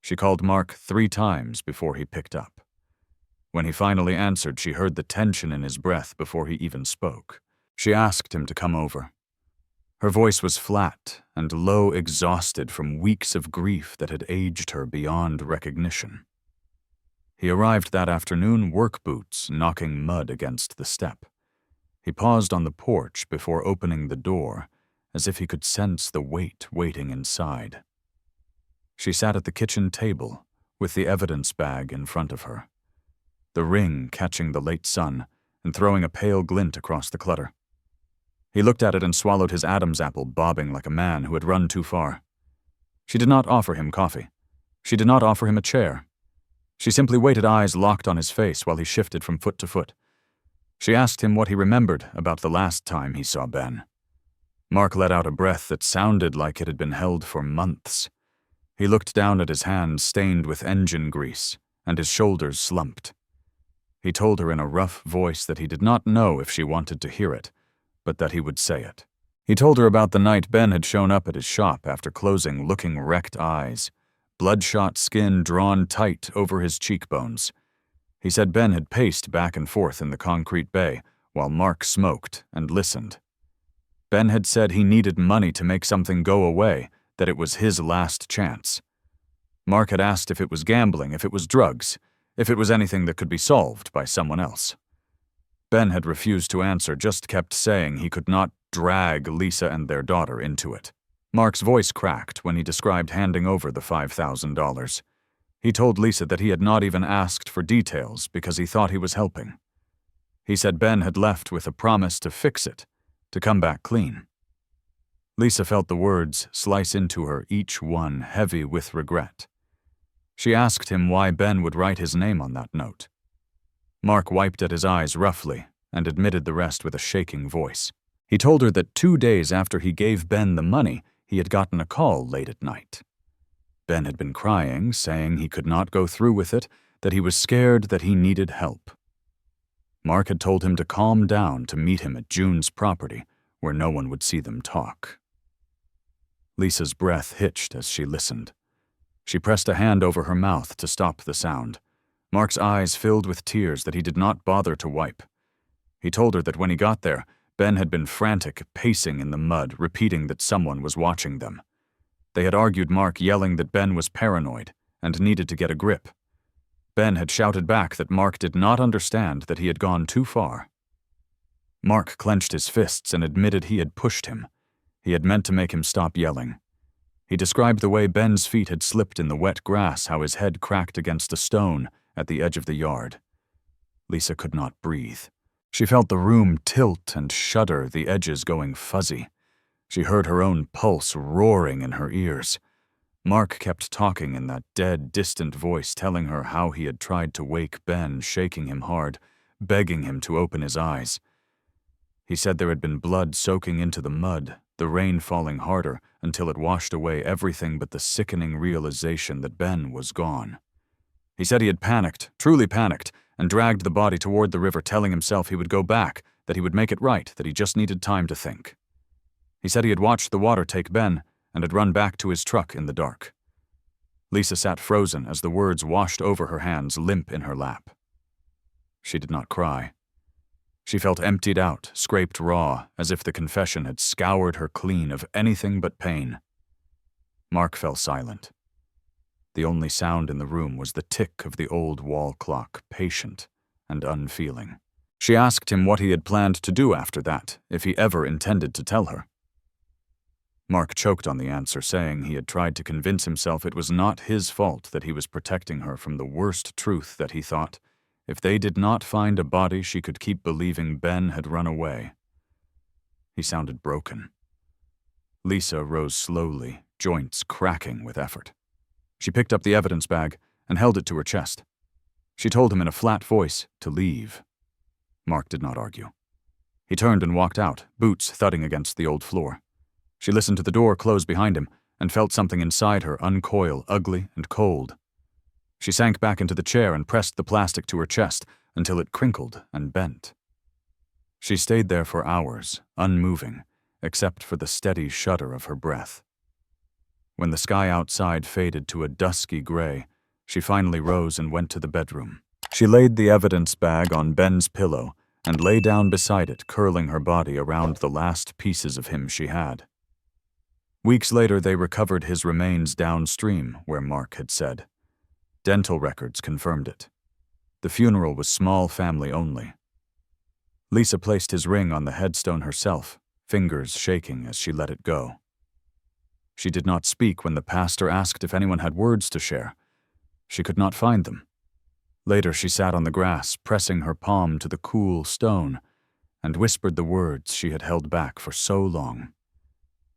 She called Mark 3 times before he picked up. When he finally answered, she heard the tension in his breath before he even spoke. She asked him to come over. Her voice was flat and low, exhausted from weeks of grief that had aged her beyond recognition. He arrived that afternoon, work boots knocking mud against the step. He paused on the porch before opening the door, as if he could sense the weight waiting inside. She sat at the kitchen table with the evidence bag in front of her, the ring catching the late sun and throwing a pale glint across the clutter. He looked at it and swallowed his Adam's apple, bobbing like a man who had run too far. She did not offer him coffee. She did not offer him a chair. She simply waited, eyes locked on his face while he shifted from foot to foot. She asked him what he remembered about the last time he saw Ben. Mark let out a breath that sounded like it had been held for months. He looked down at his hands stained with engine grease, and his shoulders slumped. He told her in a rough voice that he did not know if she wanted to hear it, but that he would say it. He told her about the night Ben had shown up at his shop after closing, looking wrecked eyes, bloodshot skin drawn tight over his cheekbones. He said Ben had paced back and forth in the concrete bay while Mark smoked and listened. Ben had said he needed money to make something go away, that it was his last chance. Mark had asked if it was gambling, if it was drugs, if it was anything that could be solved by someone else. Ben had refused to answer, just kept saying he could not drag Lisa and their daughter into it. Mark's voice cracked when he described handing over the $5,000. He told Lisa that he had not even asked for details because he thought he was helping. He said Ben had left with a promise to fix it, to come back clean. Lisa felt the words slice into her, each one heavy with regret. She asked him why Ben would write his name on that note. Mark wiped at his eyes roughly and admitted the rest with a shaking voice. He told her that 2 days after he gave Ben the money, he had gotten a call late at night. Ben had been crying, saying he could not go through with it, that he was scared, that he needed help. Mark had told him to calm down, to meet him at June's property, where no one would see them talk. Lisa's breath hitched as she listened. She pressed a hand over her mouth to stop the sound. Mark's eyes filled with tears that he did not bother to wipe. He told her that when he got there, Ben had been frantic, pacing in the mud, repeating that someone was watching them. They had argued, Mark yelling that Ben was paranoid and needed to get a grip. Ben had shouted back that Mark did not understand, that he had gone too far. Mark clenched his fists and admitted he had pushed him. He had meant to make him stop yelling. He described the way Ben's feet had slipped in the wet grass, how his head cracked against a stone at the edge of the yard. Lisa could not breathe. She felt the room tilt and shudder, the edges going fuzzy. She heard her own pulse roaring in her ears. Mark kept talking in that dead, distant voice, telling her how he had tried to wake Ben, shaking him hard, begging him to open his eyes. He said there had been blood soaking into the mud, the rain falling harder until it washed away everything but the sickening realization that Ben was gone. He said he had panicked, truly panicked, and dragged the body toward the river, telling himself he would go back, that he would make it right, that he just needed time to think. He said he had watched the water take Ben and had run back to his truck in the dark. Lisa sat frozen as the words washed over her hands, limp in her lap. She did not cry. She felt emptied out, scraped raw, as if the confession had scoured her clean of anything but pain. Mark fell silent. The only sound in the room was the tick of the old wall clock, patient and unfeeling. She asked him what he had planned to do after that, if he ever intended to tell her. Mark choked on the answer, saying he had tried to convince himself it was not his fault, that he was protecting her from the worst truth, that he thought, if they did not find a body, she could keep believing Ben had run away. He sounded broken. Lisa rose slowly, joints cracking with effort. She picked up the evidence bag and held it to her chest. She told him in a flat voice to leave. Mark did not argue. He turned and walked out, boots thudding against the old floor. She listened to the door close behind him and felt something inside her uncoil, ugly and cold. She sank back into the chair and pressed the plastic to her chest until it crinkled and bent. She stayed there for hours, unmoving, except for the steady shudder of her breath. When the sky outside faded to a dusky gray, she finally rose and went to the bedroom. She laid the evidence bag on Ben's pillow and lay down beside it, curling her body around the last pieces of him she had. Weeks later, they recovered his remains downstream, where Mark had said. Dental records confirmed it. The funeral was small family only. Lisa placed his ring on the headstone herself, fingers shaking as she let it go. She did not speak when the pastor asked if anyone had words to share. She could not find them. Later, she sat on the grass, pressing her palm to the cool stone, and whispered the words she had held back for so long.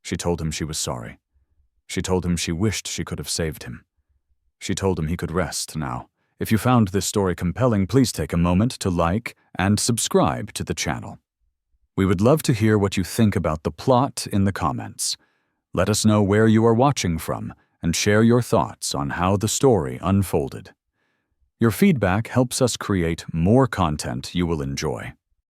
She told him she was sorry. She told him she wished she could have saved him. She told him he could rest now. If you found this story compelling, please take a moment to like and subscribe to the channel. We would love to hear what you think about the plot in the comments. Let us know where you are watching from and share your thoughts on how the story unfolded. Your feedback helps us create more content you will enjoy.